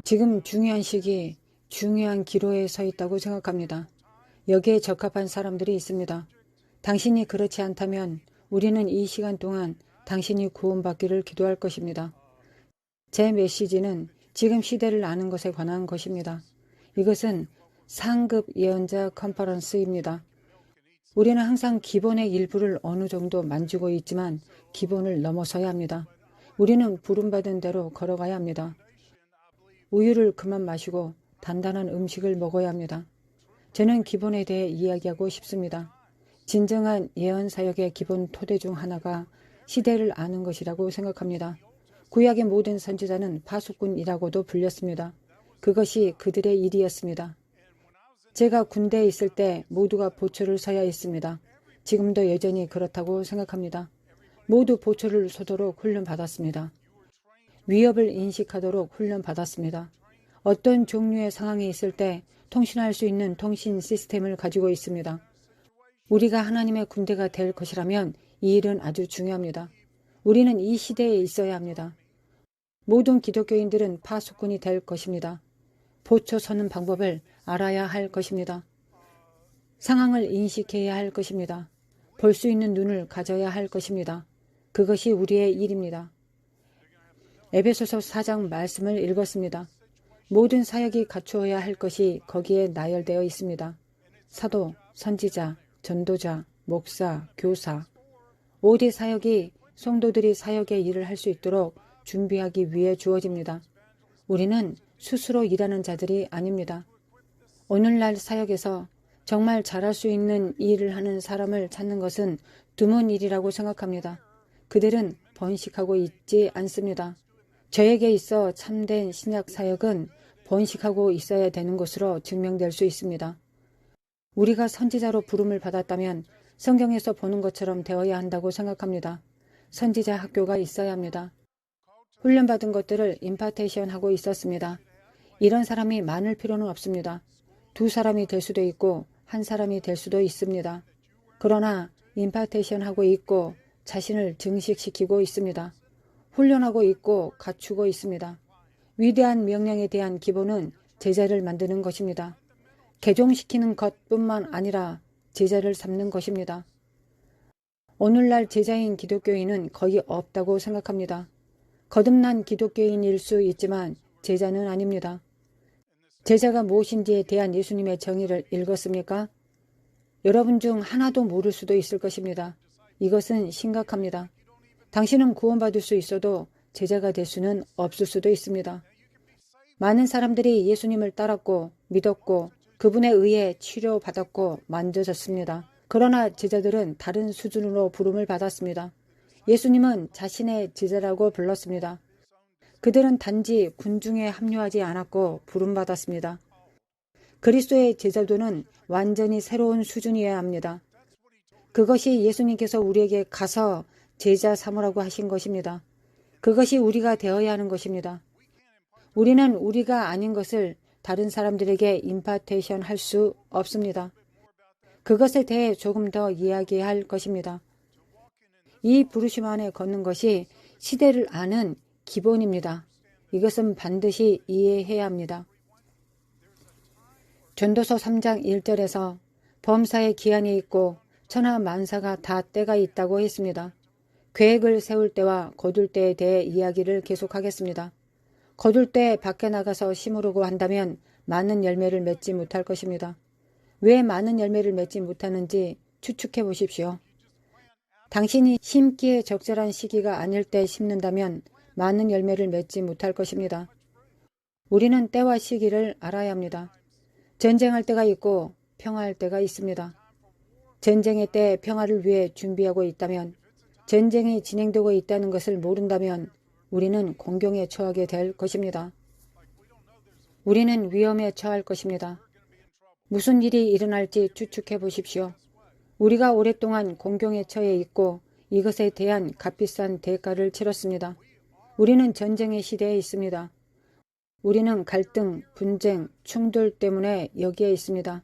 지금 중요한 시기, 중요한 기로에 서 있다고 생각합니다. 여기에 적합한 사람들이 있습니다. 당신이 그렇지 않다면 우리는 이 시간 동안 당신이 구원받기를 기도할 것입니다. 제 메시지는 지금 시대를 아는 것에 관한 것입니다. 이것은 상급 예언자 컨퍼런스입니다. 우리는 항상 기본의 일부를 어느 정도 만지고 있지만 기본을 넘어서야 합니다. 우리는 부름받은 대로 걸어가야 합니다. 우유를 그만 마시고 단단한 음식을 먹어야 합니다. 저는 기본에 대해 이야기하고 싶습니다. 진정한 예언 사역의 기본 토대 중 하나가 시대를 아는 것이라고 생각합니다. 구약의 모든 선지자는 파수꾼이라고도 불렸습니다. 그것이 그들의 일이었습니다. 제가 군대에 있을 때 모두가 보초를 서야 했습니다. 지금도 여전히 그렇다고 생각합니다. 모두 보초를 서도록 훈련받았습니다. 위협을 인식하도록 훈련받았습니다. 어떤 종류의 상황이 있을 때 통신할 수 있는 통신 시스템을 가지고 있습니다. 우리가 하나님의 군대가 될 것이라면 이 일은 아주 중요합니다. 우리는 이 시대에 있어야 합니다. 모든 기독교인들은 파수꾼이 될 것입니다. 보초 서는 방법을 알아야 할 것입니다. 상황을 인식해야 할 것입니다. 볼 수 있는 눈을 가져야 할 것입니다. 그것이 우리의 일입니다. 에베소서 4장 말씀을 읽었습니다. 모든 사역이 갖추어야 할 것이 거기에 나열되어 있습니다. 사도, 선지자, 전도자, 목사, 교사. 5대 사역이 성도들이 사역의 일을 할 수 있도록 준비하기 위해 주어집니다. 우리는 스스로 일하는 자들이 아닙니다. 오늘날 사역에서 정말 잘할 수 있는 일을 하는 사람을 찾는 것은 드문 일이라고 생각합니다. 그들은 번식하고 있지 않습니다. 저에게 있어 참된 신약 사역은 번식하고 있어야 되는 것으로 증명될 수 있습니다. 우리가 선지자로 부름을 받았다면 성경에서 보는 것처럼 되어야 한다고 생각합니다. 선지자 학교가 있어야 합니다. 훈련받은 것들을 임파테이션하고 있었습니다. 이런 사람이 많을 필요는 없습니다. 2사람이 될 수도 있고 1사람이 될 수도 있습니다. 그러나 임파테이션하고 있고 자신을 증식시키고 있습니다. 훈련하고 있고 갖추고 있습니다. 위대한 명령에 대한 기본은 제자를 만드는 것입니다. 개종시키는 것뿐만 아니라 제자를 삼는 것입니다. 오늘날 제자인 기독교인은 거의 없다고 생각합니다. 거듭난 기독교인일 수 있지만 제자는 아닙니다. 제자가 무엇인지에 대한 예수님의 정의를 읽었습니까? 여러분 중 하나도 모를 수도 있을 것입니다. 이것은 심각합니다. 당신은 구원받을 수 있어도 제자가 될 수는 없을 수도 있습니다. 많은 사람들이 예수님을 따랐고 믿었고 그분에 의해 치료받았고 만져졌습니다. 그러나 제자들은 다른 수준으로 부름을 받았습니다. 예수님은 자신의 제자라고 불렀습니다. 그들은 단지 군중에 합류하지 않았고 부름받았습니다. 그리스도의 제자도는 완전히 새로운 수준이어야 합니다. 그것이 예수님께서 우리에게 가서 제자 삼으라고 하신 것입니다. 그것이 우리가 되어야 하는 것입니다. 우리는 우리가 아닌 것을 다른 사람들에게 임파테이션 할 수 없습니다. 그것에 대해 조금 더 이야기할 것입니다. 이 부르심 안에 걷는 것이 시대를 아는 기본입니다. 이것은 반드시 이해해야 합니다. 전도서 3장 1절에서 범사에 기한이 있고 천하 만사가 다 때가 있다고 했습니다. 계획을 세울 때와 거둘 때에 대해 이야기를 계속하겠습니다. 거둘 때 밖에 나가서 심으려고 한다면 많은 열매를 맺지 못할 것입니다. 왜 많은 열매를 맺지 못하는지 추측해 보십시오. 당신이 심기에 적절한 시기가 아닐 때 심는다면 많은 열매를 맺지 못할 것입니다. 우리는 때와 시기를 알아야 합니다. 전쟁할 때가 있고 평화할 때가 있습니다. 전쟁의 때 평화를 위해 준비하고 있다면, 전쟁이 진행되고 있다는 것을 모른다면 우리는 공경에 처하게 될 것입니다. 우리는 위험에 처할 것입니다. 무슨 일이 일어날지 추측해 보십시오. 우리가 오랫동안 공경에 처해 있고 이것에 대한 값비싼 대가를 치렀습니다. 우리는 전쟁의 시대에 있습니다. 우리는 갈등, 분쟁, 충돌 때문에 여기에 있습니다.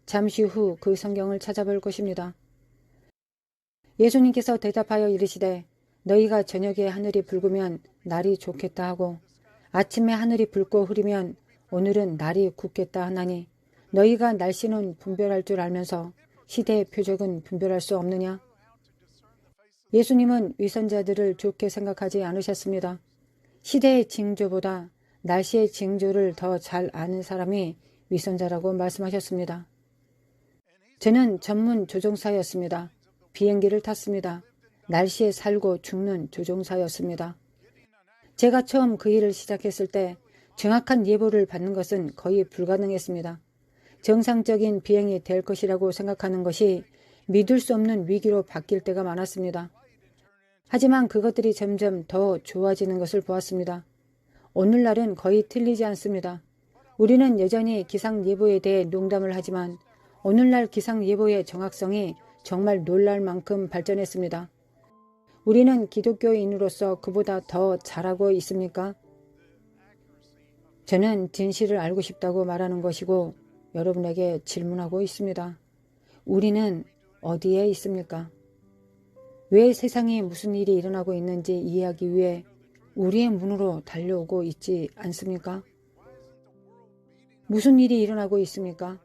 잠시 후 그 성경을 찾아볼 것입니다. 예수님께서 대답하여 이르시되 너희가 저녁에 하늘이 붉으면 날이 좋겠다 하고 아침에 하늘이 붉고 흐리면 오늘은 날이 굳겠다 하나니 너희가 날씨는 분별할 줄 알면서 시대의 표적은 분별할 수 없느냐? 예수님은 위선자들을 좋게 생각하지 않으셨습니다. 시대의 징조보다 날씨의 징조를 더 잘 아는 사람이 위선자라고 말씀하셨습니다. 저는 전문 조종사였습니다. 비행기를 탔습니다. 날씨에 살고 죽는 조종사였습니다. 제가 처음 그 일을 시작했을 때 정확한 예보를 받는 것은 거의 불가능했습니다. 정상적인 비행이 될 것이라고 생각하는 것이 믿을 수 없는 위기로 바뀔 때가 많았습니다. 하지만 그것들이 점점 더 좋아지는 것을 보았습니다. 오늘날은 거의 틀리지 않습니다. 우리는 여전히 기상예보에 대해 농담을 하지만 오늘날 기상예보의 정확성이 정말 놀랄 만큼 발전했습니다. 우리는 기독교인으로서 그보다 더 잘하고 있습니까? 저는 진실을 알고 싶다고 말하는 것이고 여러분에게 질문하고 있습니다. 우리는 어디에 있습니까? 왜 세상에 무슨 일이 일어나고 있는지 이해하기 위해 우리의 문으로 달려오고 있지 않습니까? 무슨 일이 일어나고 있습니까?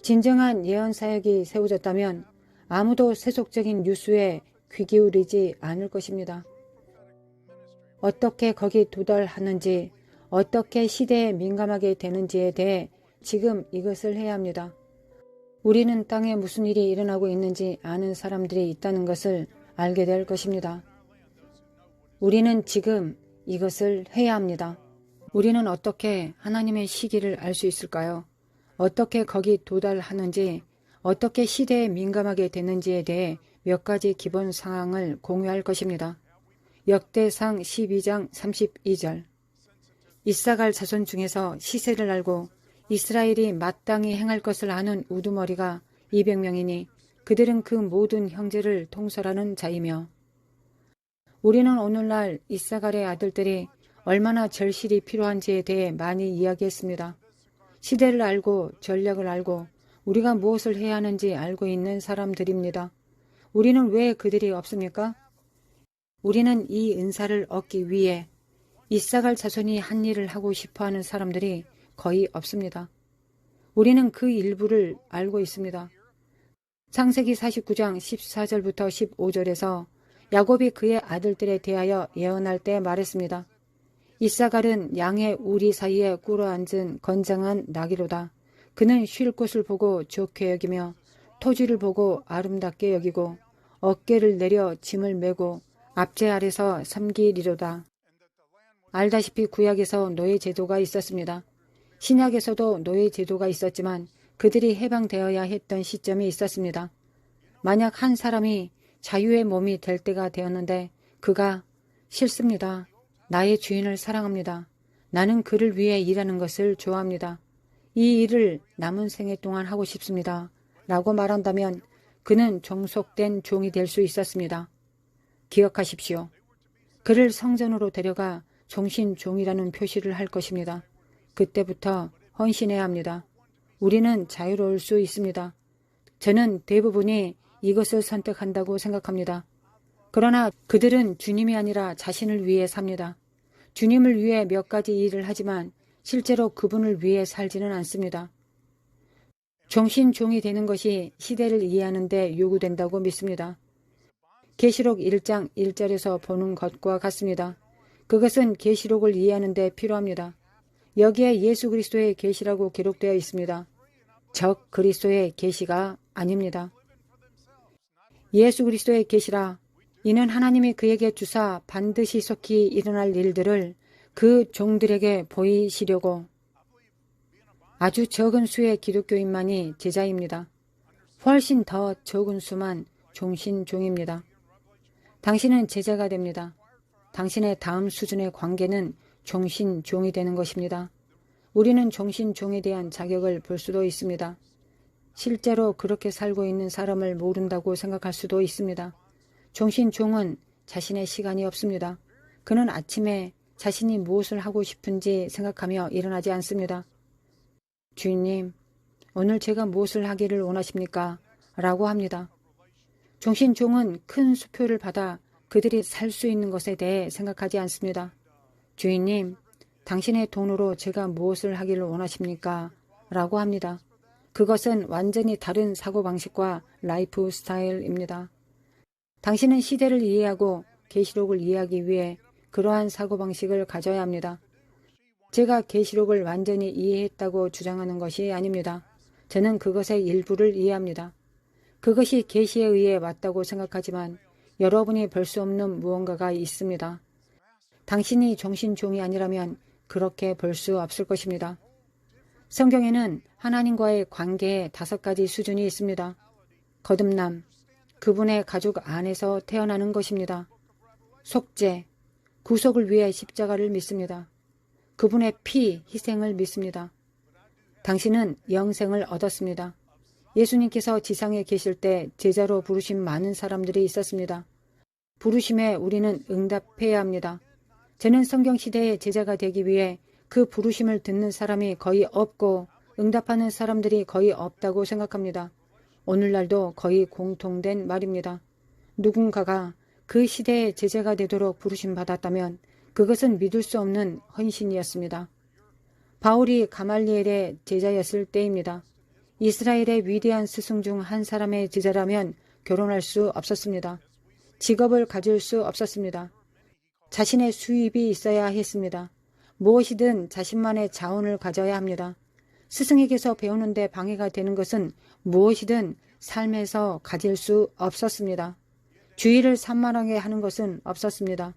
진정한 예언 사역이 세워졌다면 아무도 세속적인 뉴스에 귀 기울이지 않을 것입니다. 어떻게 거기 도달하는지, 어떻게 시대에 민감하게 되는지에 대해 지금 이것을 해야 합니다. 우리는 땅에 무슨 일이 일어나고 있는지 아는 사람들이 있다는 것을 알게 될 것입니다. 우리는 지금 이것을 해야 합니다. 우리는 어떻게 하나님의 시기를 알 수 있을까요? 어떻게 거기 도달하는지, 어떻게 시대에 민감하게 되는지에 대해 몇 가지 기본 상황을 공유할 것입니다. 역대상 12장 32절 이사갈 자손 중에서 시세를 알고 이스라엘이 마땅히 행할 것을 아는 우두머리가 200명이니 그들은 그 모든 형제를 통솔하는 자이며 우리는 오늘날 이사갈의 아들들이 얼마나 절실히 필요한지에 대해 많이 이야기했습니다. 시대를 알고 전략을 알고 우리가 무엇을 해야 하는지 알고 있는 사람들입니다. 우리는 왜 그들이 없습니까? 우리는 이 은사를 얻기 위해 이사갈 자손이 한 일을 하고 싶어하는 사람들이 거의 없습니다. 우리는 그 일부를 알고 있습니다. 창세기 49장 14절부터 15절에서 야곱이 그의 아들들에 대하여 예언할 때 말했습니다. 이사갈은 양의 우리 사이에 꿇어앉은 건장한 나귀로다. 그는 쉴 곳을 보고 좋게 여기며 토지를 보고 아름답게 여기고 어깨를 내려 짐을 메고 앞제 아래서 섬기리로다. 알다시피 구약에서 노예 제도가 있었습니다. 신약에서도 노예 제도가 있었지만 그들이 해방되어야 했던 시점이 있었습니다. 만약 한 사람이 자유의 몸이 될 때가 되었는데 그가 싫습니다. 나의 주인을 사랑합니다. 나는 그를 위해 일하는 것을 좋아합니다. 이 일을 남은 생애 동안 하고 싶습니다. 라고 말한다면 그는 종속된 종이 될 수 있었습니다. 기억하십시오. 그를 성전으로 데려가 종신종이라는 표시를 할 것입니다. 그때부터 헌신해야 합니다. 우리는 자유로울 수 있습니다. 저는 대부분이 이것을 선택한다고 생각합니다. 그러나 그들은 주님이 아니라 자신을 위해 삽니다. 주님을 위해 몇 가지 일을 하지만 실제로 그분을 위해 살지는 않습니다. 종신종이 되는 것이 시대를 이해하는 데 요구된다고 믿습니다. 계시록 1장 1절에서 보는 것과 같습니다. 그것은 계시록을 이해하는 데 필요합니다. 여기에 예수 그리스도의 계시라고 기록되어 있습니다. 적 그리스도의 계시가 아닙니다. 예수 그리스도의 계시라 이는 하나님이 그에게 주사 반드시 속히 일어날 일들을 그 종들에게 보이시려고 아주 적은 수의 기독교인만이 제자입니다. 훨씬 더 적은 수만 종신종입니다. 당신은 제자가 됩니다. 당신의 다음 수준의 관계는 종신종이 되는 것입니다. 우리는 종신종에 대한 자격을 볼 수도 있습니다. 실제로 그렇게 살고 있는 사람을 모른다고 생각할 수도 있습니다. 종신종은 자신의 시간이 없습니다. 그는 아침에 자신이 무엇을 하고 싶은지 생각하며 일어나지 않습니다. 주인님, 오늘 제가 무엇을 하기를 원하십니까? 라고 합니다. 종신종은 큰 수표를 받아 그들이 살 수 있는 것에 대해 생각하지 않습니다. 주인님, 당신의 돈으로 제가 무엇을 하기를 원하십니까? 라고 합니다. 그것은 완전히 다른 사고방식과 라이프 스타일입니다. 당신은 시대를 이해하고 계시록을 이해하기 위해 그러한 사고방식을 가져야 합니다. 제가 계시록을 완전히 이해했다고 주장하는 것이 아닙니다. 저는 그것의 일부를 이해합니다. 그것이 계시에 의해 맞다고 생각하지만 여러분이 볼 수 없는 무언가가 있습니다. 당신이 정신종이 아니라면 그렇게 볼 수 없을 것입니다. 성경에는 하나님과의 관계에 5가지 수준이 있습니다. 거듭남, 그분의 가족 안에서 태어나는 것입니다. 속죄, 구속을 위해 십자가를 믿습니다. 그분의 피, 희생을 믿습니다. 당신은 영생을 얻었습니다. 예수님께서 지상에 계실 때 제자로 부르신 많은 사람들이 있었습니다. 부르심에 우리는 응답해야 합니다. 저는 성경시대의 제자가 되기 위해 그 부르심을 듣는 사람이 거의 없고 응답하는 사람들이 거의 없다고 생각합니다. 오늘날도 거의 공통된 말입니다. 누군가가 그 시대의 제자가 되도록 부르심 받았다면 그것은 믿을 수 없는 헌신이었습니다. 바울이 가말리엘의 제자였을 때입니다. 이스라엘의 위대한 스승 중 한 사람의 제자라면 결혼할 수 없었습니다. 직업을 가질 수 없었습니다. 자신의 수입이 있어야 했습니다. 무엇이든 자신만의 자원을 가져야 합니다. 스승에게서 배우는데 방해가 되는 것은 무엇이든 삶에서 가질 수 없었습니다. 주의를 산만하게 하는 것은 없었습니다.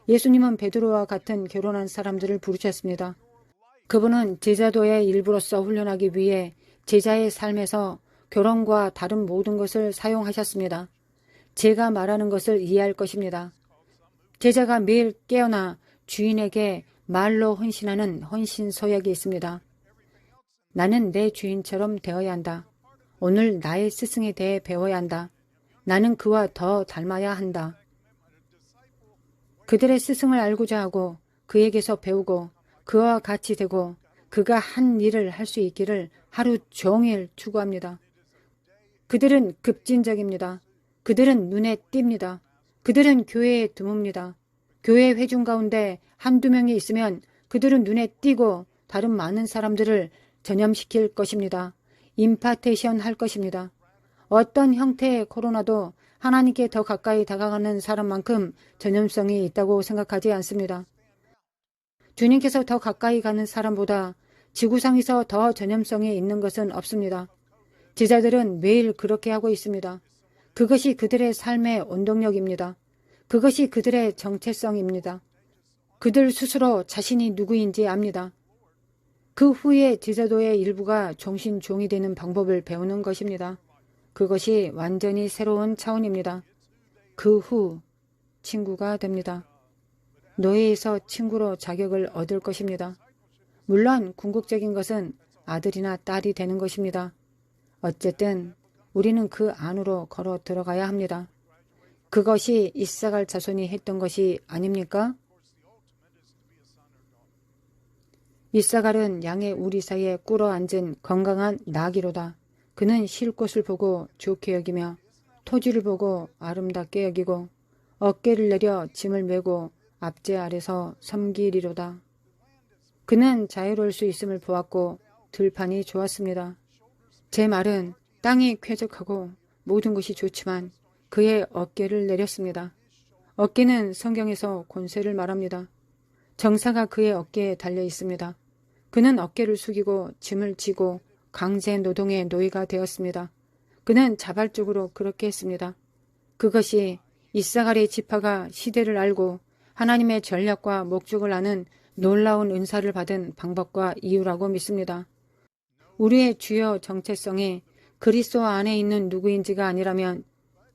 예수님은 베드로와 같은 결혼한 사람들을 부르셨습니다. 그분은 제자도의 일부로서 훈련하기 위해 제자의 삶에서 결혼과 다른 모든 것을 사용하셨습니다. 제가 말하는 것을 이해할 것입니다. 제자가 매일 깨어나 주인에게 말로 헌신하는 헌신 서약이 있습니다. 나는 내 주인처럼 되어야 한다. 오늘 나의 스승에 대해 배워야 한다. 나는 그와 더 닮아야 한다. 그들의 스승을 알고자 하고 그에게서 배우고 그와 같이 되고 그가 한 일을 할 수 있기를 하루 종일 추구합니다. 그들은 급진적입니다. 그들은 눈에 띕니다. 그들은 교회에 드뭅니다. 교회 회중 가운데 한두 명이 있으면 그들은 눈에 띄고 다른 많은 사람들을 전염시킬 것입니다. 임파테이션 할 것입니다. 어떤 형태의 코로나도 하나님께 더 가까이 다가가는 사람만큼 전염성이 있다고 생각하지 않습니다. 주님께서 더 가까이 가는 사람보다 지구상에서 더 전염성이 있는 것은 없습니다. 제자들은 매일 그렇게 하고 있습니다. 그것이 그들의 삶의 원동력입니다. 그것이 그들의 정체성입니다. 그들 스스로 자신이 누구인지 압니다. 그 후에 제자도의 일부가 정신종이 되는 방법을 배우는 것입니다. 그것이 완전히 새로운 차원입니다. 그 후 친구가 됩니다. 노예에서 친구로 자격을 얻을 것입니다. 물론 궁극적인 것은 아들이나 딸이 되는 것입니다. 어쨌든 우리는 그 안으로 걸어 들어가야 합니다. 그것이 이사갈 자손이 했던 것이 아닙니까? 이사갈은 양의 우리 사이에 꿇어 앉은 건강한 나귀로다. 그는 쉴 곳을 보고 좋게 여기며 토지를 보고 아름답게 여기고 어깨를 내려 짐을 메고 앞제 아래서 섬기리로다. 그는 자유로울 수 있음을 보았고 들판이 좋았습니다. 제 말은 땅이 쾌적하고 모든 것이 좋지만 그의 어깨를 내렸습니다. 어깨는 성경에서 권세를 말합니다. 정사가 그의 어깨에 달려 있습니다. 그는 어깨를 숙이고 짐을 지고 강제 노동의 노예가 되었습니다. 그는 자발적으로 그렇게 했습니다. 그것이 이사갈의 지파가 시대를 알고 하나님의 전략과 목적을 아는 놀라운 은사를 받은 방법과 이유라고 믿습니다. 우리의 주요 정체성이 그리스도 안에 있는 누구인지가 아니라면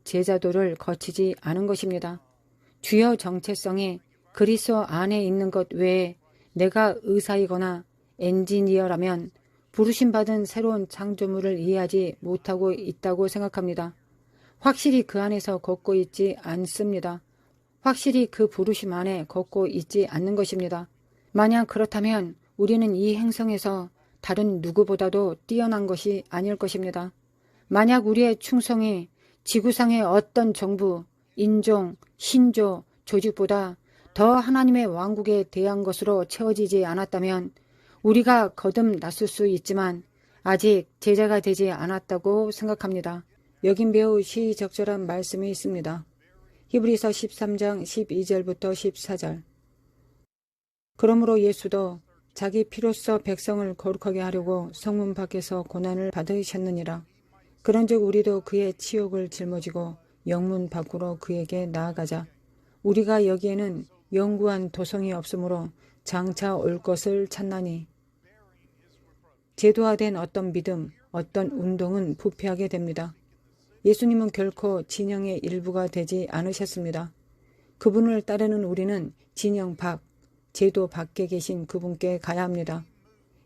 제자도를 거치지 않은 것입니다. 주요 정체성이 그리스도 안에 있는 것 외에 내가 의사이거나 엔지니어라면 부르심받은 새로운 창조물을 이해하지 못하고 있다고 생각합니다. 확실히 그 안에서 걷고 있지 않습니다. 확실히 그 부르심 안에 걷고 있지 않는 것입니다. 만약 그렇다면 우리는 이 행성에서 다른 누구보다도 뛰어난 것이 아닐 것입니다. 만약 우리의 충성이 지구상의 어떤 정부, 인종, 신조, 조직보다 더 하나님의 왕국에 대한 것으로 채워지지 않았다면 우리가 거듭났을 수 있지만 아직 제자가 되지 않았다고 생각합니다. 여긴 매우 시적절한 말씀이 있습니다. 히브리서 13장 12절부터 14절. 그러므로 예수도 자기 피로써 백성을 거룩하게 하려고 성문 밖에서 고난을 받으셨느니라. 그런즉 우리도 그의 치욕을 짊어지고 영문 밖으로 그에게 나아가자. 우리가 여기에는 영구한 도성이 없으므로 장차 올 것을 찾나니. 제도화된 어떤 믿음, 어떤 운동은 부패하게 됩니다. 예수님은 결코 진영의 일부가 되지 않으셨습니다. 그분을 따르는 우리는 진영 밖, 제도 밖에 계신 그분께 가야 합니다.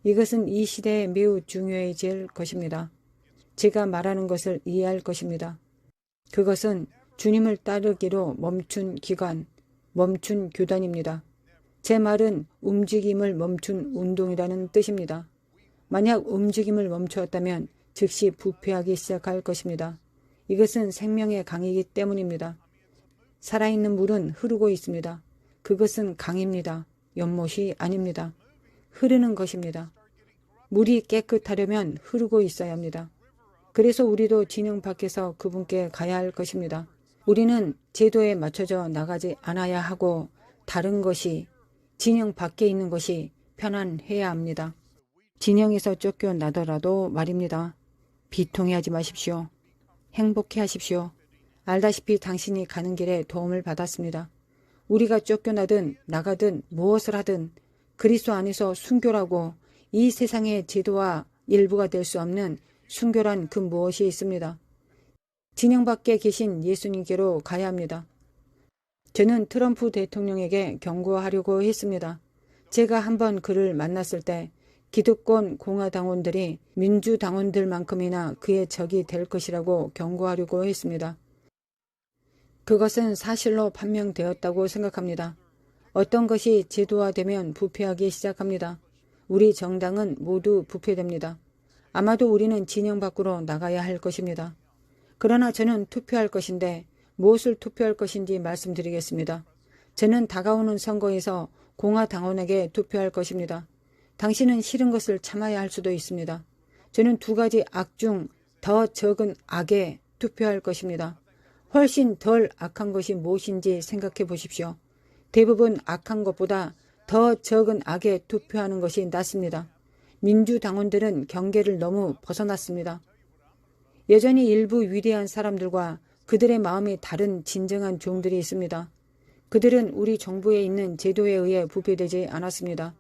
이것은 이 시대에 매우 중요해질 것입니다. 제가 말하는 것을 이해할 것입니다. 그것은 주님을 따르기로 멈춘 기관, 멈춘 교단입니다. 제 말은 움직임을 멈춘 운동이라는 뜻입니다. 만약 움직임을 멈추었다면 즉시 부패하기 시작할 것입니다. 이것은 생명의 강이기 때문입니다. 살아있는 물은 흐르고 있습니다. 그것은 강입니다. 연못이 아닙니다. 흐르는 것입니다. 물이 깨끗하려면 흐르고 있어야 합니다. 그래서 우리도 진영 밖에서 그분께 가야 할 것입니다. 우리는 제도에 맞춰져 나가지 않아야 하고 다른 것이, 진영 밖에 있는 것이 편안해야 합니다. 진영에서 쫓겨나더라도 말입니다. 비통해하지 마십시오. 행복해 하십시오. 알다시피 당신이 가는 길에 도움을 받았습니다. 우리가 쫓겨나든 나가든 무엇을 하든 그리스도 안에서 순교라고 이 세상의 제도와 일부가 될 수 없는 순교란 그 무엇이 있습니다. 진영 밖에 계신 예수님께로 가야 합니다. 저는 트럼프 대통령에게 경고하려고 했습니다. 제가 한번 그를 만났을 때 기득권 공화당원들이 민주당원들만큼이나 그의 적이 될 것이라고 경고하려고 했습니다. 그것은 사실로 판명되었다고 생각합니다. 어떤 것이 제도화되면 부패하기 시작합니다. 우리 정당은 모두 부패됩니다. 아마도 우리는 진영 밖으로 나가야 할 것입니다. 그러나 저는 투표할 것인데 무엇을 투표할 것인지 말씀드리겠습니다. 저는 다가오는 선거에서 공화당원에게 투표할 것입니다. 당신은 싫은 것을 참아야 할 수도 있습니다. 저는 두 가지 악 중 더 적은 악에 투표할 것입니다. 훨씬 덜 악한 것이 무엇인지 생각해 보십시오. 대부분 악한 것보다 더 적은 악에 투표하는 것이 낫습니다. 민주당원들은 경계를 너무 벗어났습니다. 여전히 일부 위대한 사람들과 그들의 마음이 다른 진정한 종들이 있습니다. 그들은 우리 정부에 있는 제도에 의해 부패되지 않았습니다.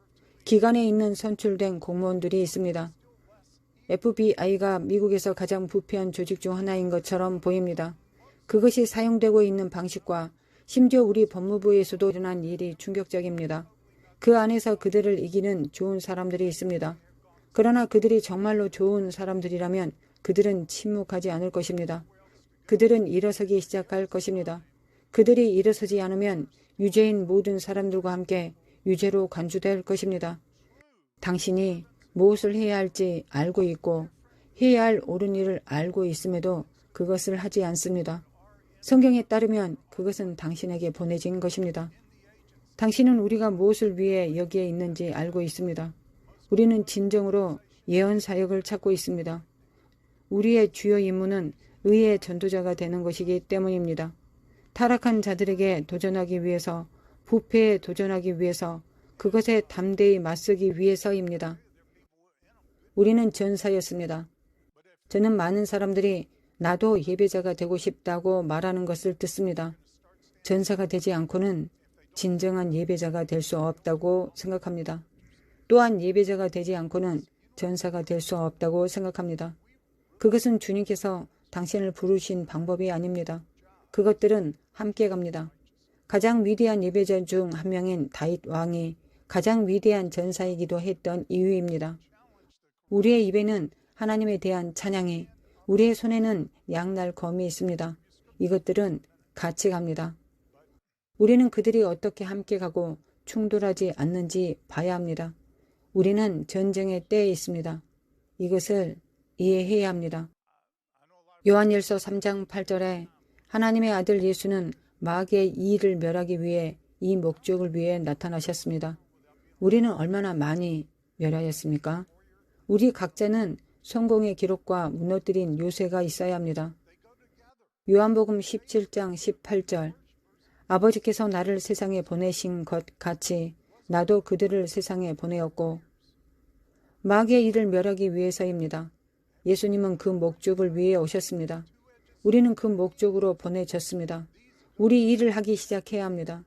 기관에 있는 선출된 공무원들이 있습니다. FBI가 미국에서 가장 부패한 조직 중 하나인 것처럼 보입니다. 그것이 사용되고 있는 방식과 심지어 우리 법무부에서도 일어난 일이 충격적입니다. 그 안에서 그들을 이기는 좋은 사람들이 있습니다. 그러나 그들이 정말로 좋은 사람들이라면 그들은 침묵하지 않을 것입니다. 그들은 일어서기 시작할 것입니다. 그들이 일어서지 않으면 유죄인 모든 사람들과 함께 유죄로 간주될 것입니다. 당신이 무엇을 해야 할지 알고 있고 해야 할 옳은 일을 알고 있음에도 그것을 하지 않습니다. 성경에 따르면 그것은 당신에게 보내진 것입니다. 당신은 우리가 무엇을 위해 여기에 있는지 알고 있습니다. 우리는 진정으로 예언 사역을 찾고 있습니다. 우리의 주요 임무는 의의 전도자가 되는 것이기 때문입니다. 타락한 자들에게 도전하기 위해서, 부패에 도전하기 위해서, 그것에 담대히 맞서기 위해서입니다. 우리는 전사였습니다. 저는 많은 사람들이 나도 예배자가 되고 싶다고 말하는 것을 듣습니다. 전사가 되지 않고는 진정한 예배자가 될 수 없다고 생각합니다. 또한 예배자가 되지 않고는 전사가 될 수 없다고 생각합니다. 그것은 주님께서 당신을 부르신 방법이 아닙니다. 그것들은 함께 갑니다. 가장 위대한 예배자 중 한 명인 다윗 왕이 가장 위대한 전사이기도 했던 이유입니다. 우리의 입에는 하나님에 대한 찬양이, 우리의 손에는 양날 검이 있습니다. 이것들은 같이 갑니다. 우리는 그들이 어떻게 함께 가고 충돌하지 않는지 봐야 합니다. 우리는 전쟁의 때에 있습니다. 이것을 이해해야 합니다. 요한일서 3장 8절에 하나님의 아들 예수는 마귀의 이의를 멸하기 위해 이 목적을 위해 나타나셨습니다. 우리는 얼마나 많이 멸하였습니까? 우리 각자는 성공의 기록과 무너뜨린 요새가 있어야 합니다. 요한복음 17장 18절 아버지께서 나를 세상에 보내신 것 같이 나도 그들을 세상에 보내었고 마귀의 일을 멸하기 위해서입니다. 예수님은 그 목적을 위해 오셨습니다. 우리는 그 목적으로 보내졌습니다. 우리 일을 하기 시작해야 합니다.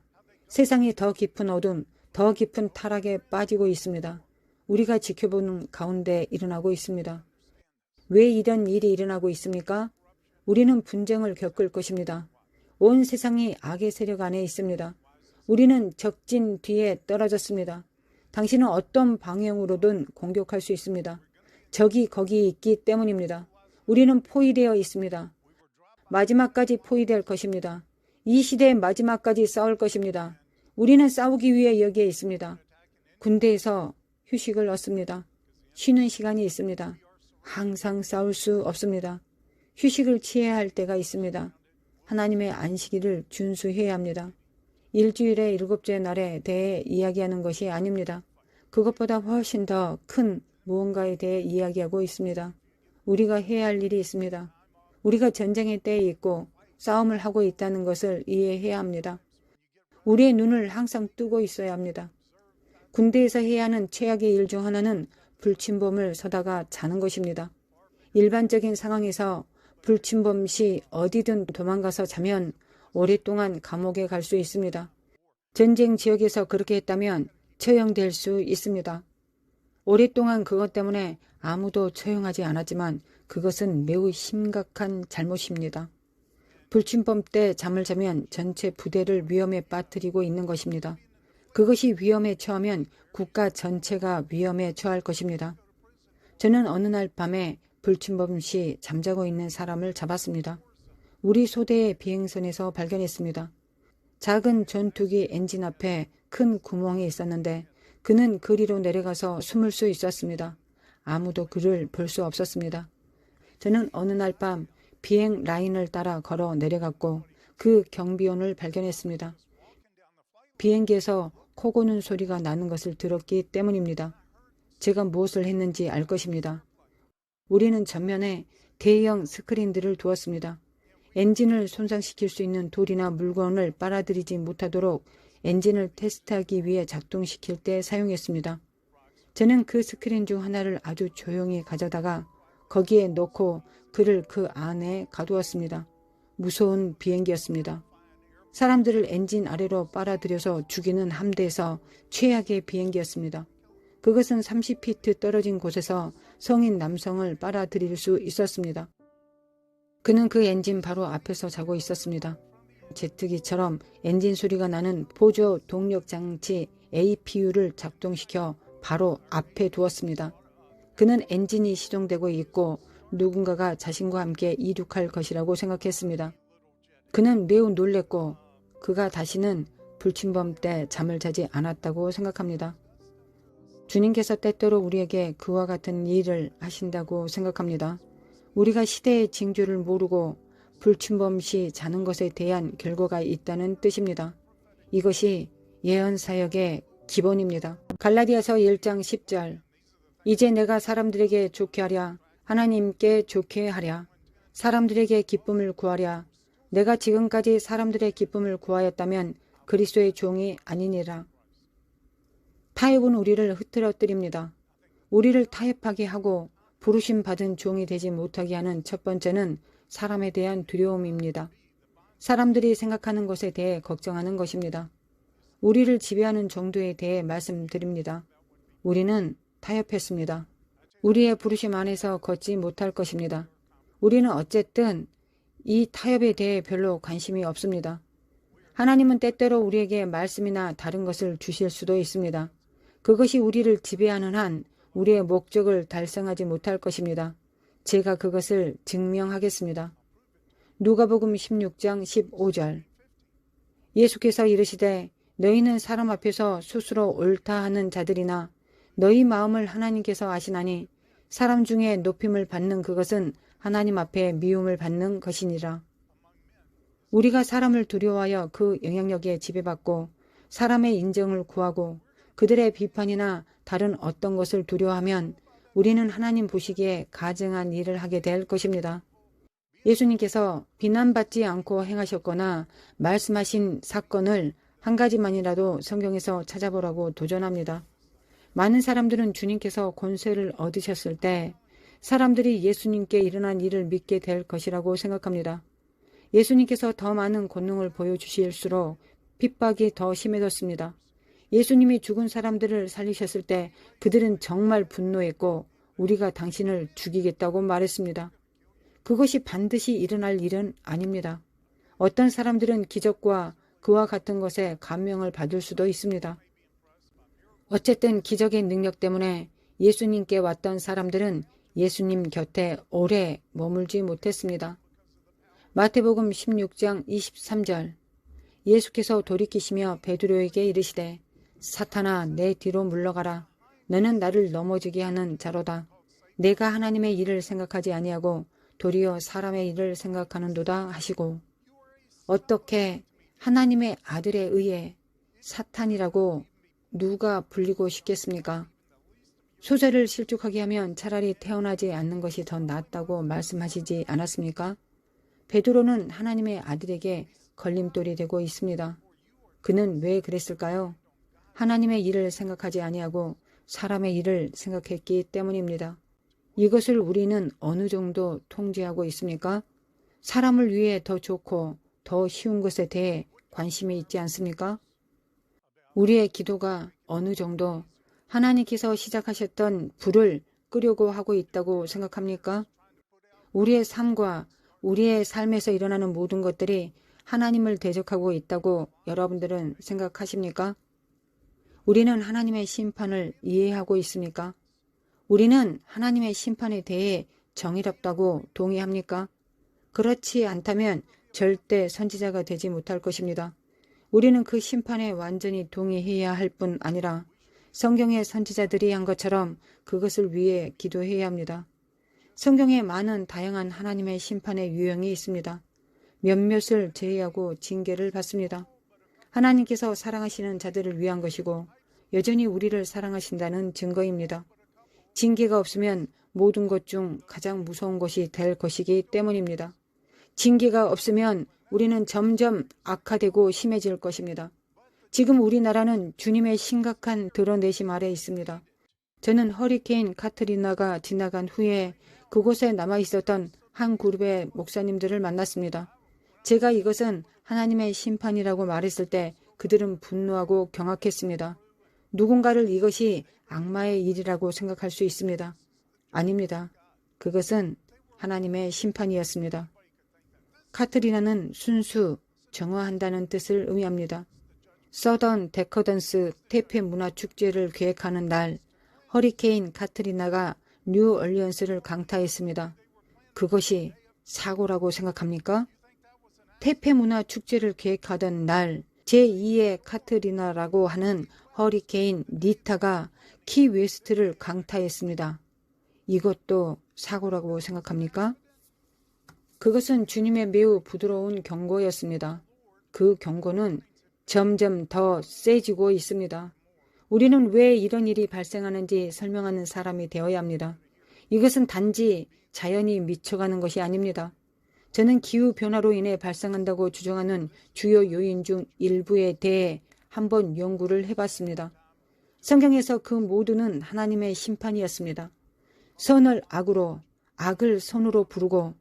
세상이 더 깊은 어둠, 더 깊은 타락에 빠지고 있습니다. 우리가 지켜보는 가운데 일어나고 있습니다. 왜 이런 일이 일어나고 있습니까? 우리는 분쟁을 겪을 것입니다. 온 세상이 악의 세력 안에 있습니다. 우리는 적진 뒤에 떨어졌습니다. 당신은 어떤 방향으로든 공격할 수 있습니다. 적이 거기 있기 때문입니다. 우리는 포위되어 있습니다. 마지막까지 포위될 것입니다. 이 시대의 마지막까지 싸울 것입니다. 우리는 싸우기 위해 여기에 있습니다. 군대에서 휴식을 얻습니다. 쉬는 시간이 있습니다. 항상 싸울 수 없습니다. 휴식을 취해야 할 때가 있습니다. 하나님의 안식일을 준수해야 합니다. 일주일의 7째 날에 대해 이야기하는 것이 아닙니다. 그것보다 훨씬 더 큰 무언가에 대해 이야기하고 있습니다. 우리가 해야 할 일이 있습니다. 우리가 전쟁의 때에 있고 싸움을 하고 있다는 것을 이해해야 합니다. 우리의 눈을 항상 뜨고 있어야 합니다. 군대에서 해야 하는 최악의 일 중 하나는 불침범을 서다가 자는 것입니다. 일반적인 상황에서 불침범 시 어디든 도망가서 자면 오랫동안 감옥에 갈 수 있습니다. 전쟁 지역에서 그렇게 했다면 처형될 수 있습니다. 오랫동안 그것 때문에 아무도 처형하지 않았지만 그것은 매우 심각한 잘못입니다. 불침범 때 잠을 자면 전체 부대를 위험에 빠뜨리고 있는 것입니다. 그것이 위험에 처하면 국가 전체가 위험에 처할 것입니다. 저는 어느 날 밤에 불침범 시 잠자고 있는 사람을 잡았습니다. 우리 소대의 비행선에서 발견했습니다. 작은 전투기 엔진 앞에 큰 구멍이 있었는데 그는 그리로 내려가서 숨을 수 있었습니다. 아무도 그를 볼 수 없었습니다. 저는 어느 날 밤 비행 라인을 따라 걸어 내려갔고 그 경비원을 발견했습니다. 비행기에서 코 고는 소리가 나는 것을 들었기 때문입니다. 제가 무엇을 했는지 알 것입니다. 우리는 전면에 대형 스크린들을 두었습니다. 엔진을 손상시킬 수 있는 돌이나 물건을 빨아들이지 못하도록 엔진을 테스트하기 위해 작동시킬 때 사용했습니다. 저는 그 스크린 중 하나를 아주 조용히 가져다가 거기에 넣고 그를 그 안에 가두었습니다. 무서운 비행기였습니다. 사람들을 엔진 아래로 빨아들여서 죽이는 함대에서 최악의 비행기였습니다. 그것은 30피트 떨어진 곳에서 성인 남성을 빨아들일 수 있었습니다. 그는 그 엔진 바로 앞에서 자고 있었습니다. 제트기처럼 엔진 소리가 나는 보조 동력 장치 APU를 작동시켜 바로 앞에 두었습니다. 그는 엔진이 시동되고 있고 누군가가 자신과 함께 이륙할 것이라고 생각했습니다. 그는 매우 놀랬고 그가 다시는 불침범 때 잠을 자지 않았다고 생각합니다. 주님께서 때때로 우리에게 그와 같은 일을 하신다고 생각합니다. 우리가 시대의 징조를 모르고 불침범 시 자는 것에 대한 결과가 있다는 뜻입니다. 이것이 예언사역의 기본입니다. 갈라디아서 1장 10절 이제 내가 사람들에게 좋게 하랴 하나님께 좋게 하랴 사람들에게 기쁨을 구하랴 내가 지금까지 사람들의 기쁨을 구하였다면 그리스도의 종이 아니니라. 타협은 우리를 흐트러뜨립니다. 우리를 타협하게 하고 부르심 받은 종이 되지 못하게 하는 첫 번째는 사람에 대한 두려움입니다. 사람들이 생각하는 것에 대해 걱정하는 것입니다. 우리를 지배하는 정도에 대해 말씀드립니다. 우리는 타협했습니다. 우리의 부르심 안에서 걷지 못할 것입니다. 우리는 어쨌든 이 타협에 대해 별로 관심이 없습니다. 하나님은 때때로 우리에게 말씀이나 다른 것을 주실 수도 있습니다. 그것이 우리를 지배하는 한 우리의 목적을 달성하지 못할 것입니다. 제가 그것을 증명하겠습니다. 누가복음 16장 15절 예수께서 이르시되 너희는 사람 앞에서 스스로 옳다 하는 자들이나 너희 마음을 하나님께서 아시나니 사람 중에 높임을 받는 그것은 하나님 앞에 미움을 받는 것이니라. 우리가 사람을 두려워하여 그 영향력에 지배받고 사람의 인정을 구하고 그들의 비판이나 다른 어떤 것을 두려워하면 우리는 하나님 보시기에 가증한 일을 하게 될 것입니다. 예수님께서 비난받지 않고 행하셨거나 말씀하신 사건을 한 가지만이라도 성경에서 찾아보라고 도전합니다. 많은 사람들은 주님께서 권세를 얻으셨을 때 사람들이 예수님께 일어난 일을 믿게 될 것이라고 생각합니다. 예수님께서 더 많은 권능을 보여주실수록 핍박이 더 심해졌습니다. 예수님이 죽은 사람들을 살리셨을 때 그들은 정말 분노했고 우리가 당신을 죽이겠다고 말했습니다. 그것이 반드시 일어날 일은 아닙니다. 어떤 사람들은 기적과 그와 같은 것에 감명을 받을 수도 있습니다. 어쨌든 기적의 능력 때문에 예수님께 왔던 사람들은 예수님 곁에 오래 머물지 못했습니다. 마태복음 16장 23절 예수께서 돌이키시며 베드로에게 이르시되 사탄아 내 뒤로 물러가라. 너는 나를 넘어지게 하는 자로다. 내가 하나님의 일을 생각하지 아니하고 도리어 사람의 일을 생각하는도다 하시고 어떻게 하나님의 아들에 의해 사탄이라고 누가 불리고 싶겠습니까? 소설을 실족하게 하면 차라리 태어나지 않는 것이 더 낫다고 말씀하시지 않았습니까? 베드로는 하나님의 아들에게 걸림돌이 되고 있습니다. 그는 왜 그랬을까요? 하나님의 일을 생각하지 아니하고 사람의 일을 생각했기 때문입니다. 이것을 우리는 어느 정도 통제하고 있습니까? 사람을 위해 더 좋고 더 쉬운 것에 대해 관심이 있지 않습니까? 우리의 기도가 어느 정도 하나님께서 시작하셨던 불을 끄려고 하고 있다고 생각합니까? 우리의 삶과 우리의 삶에서 일어나는 모든 것들이 하나님을 대적하고 있다고 여러분들은 생각하십니까? 우리는 하나님의 심판을 이해하고 있습니까? 우리는 하나님의 심판에 대해 정의롭다고 동의합니까? 그렇지 않다면 절대 선지자가 되지 못할 것입니다. 우리는 그 심판에 완전히 동의해야 할 뿐 아니라 성경의 선지자들이 한 것처럼 그것을 위해 기도해야 합니다. 성경에 많은 다양한 하나님의 심판의 유형이 있습니다. 몇몇을 제외하고 징계를 받습니다. 하나님께서 사랑하시는 자들을 위한 것이고 여전히 우리를 사랑하신다는 증거입니다. 징계가 없으면 모든 것 중 가장 무서운 것이 될 것이기 때문입니다. 징계가 없으면 우리는 점점 악화되고 심해질 것입니다. 지금 우리나라는 주님의 심각한 드러내심 아래 있습니다. 저는 허리케인 카트리나가 지나간 후에 그곳에 남아있었던 한 그룹의 목사님들을 만났습니다. 제가 이것은 하나님의 심판이라고 말했을 때 그들은 분노하고 경악했습니다. 누군가를 이것이 악마의 일이라고 생각할 수 있습니다. 아닙니다. 그것은 하나님의 심판이었습니다. 카트리나는 순수, 정화한다는 뜻을 의미합니다. 서던 데커던스 태페 문화 축제를 계획하는 날 허리케인 카트리나가 뉴얼리언스를 강타했습니다. 그것이 사고라고 생각합니까? 태페 문화 축제를 계획하던 날 제2의 카트리나라고 하는 허리케인 니타가 키 웨스트를 강타했습니다. 이것도 사고라고 생각합니까? 그것은 주님의 매우 부드러운 경고였습니다. 그 경고는 점점 더 세지고 있습니다. 우리는 왜 이런 일이 발생하는지 설명하는 사람이 되어야 합니다. 이것은 단지 자연이 미쳐가는 것이 아닙니다. 저는 기후변화로 인해 발생한다고 주장하는 주요 요인 중 일부에 대해 한번 연구를 해봤습니다. 성경에서 그 모두는 하나님의 심판이었습니다. 선을 악으로, 악을 선으로 부르고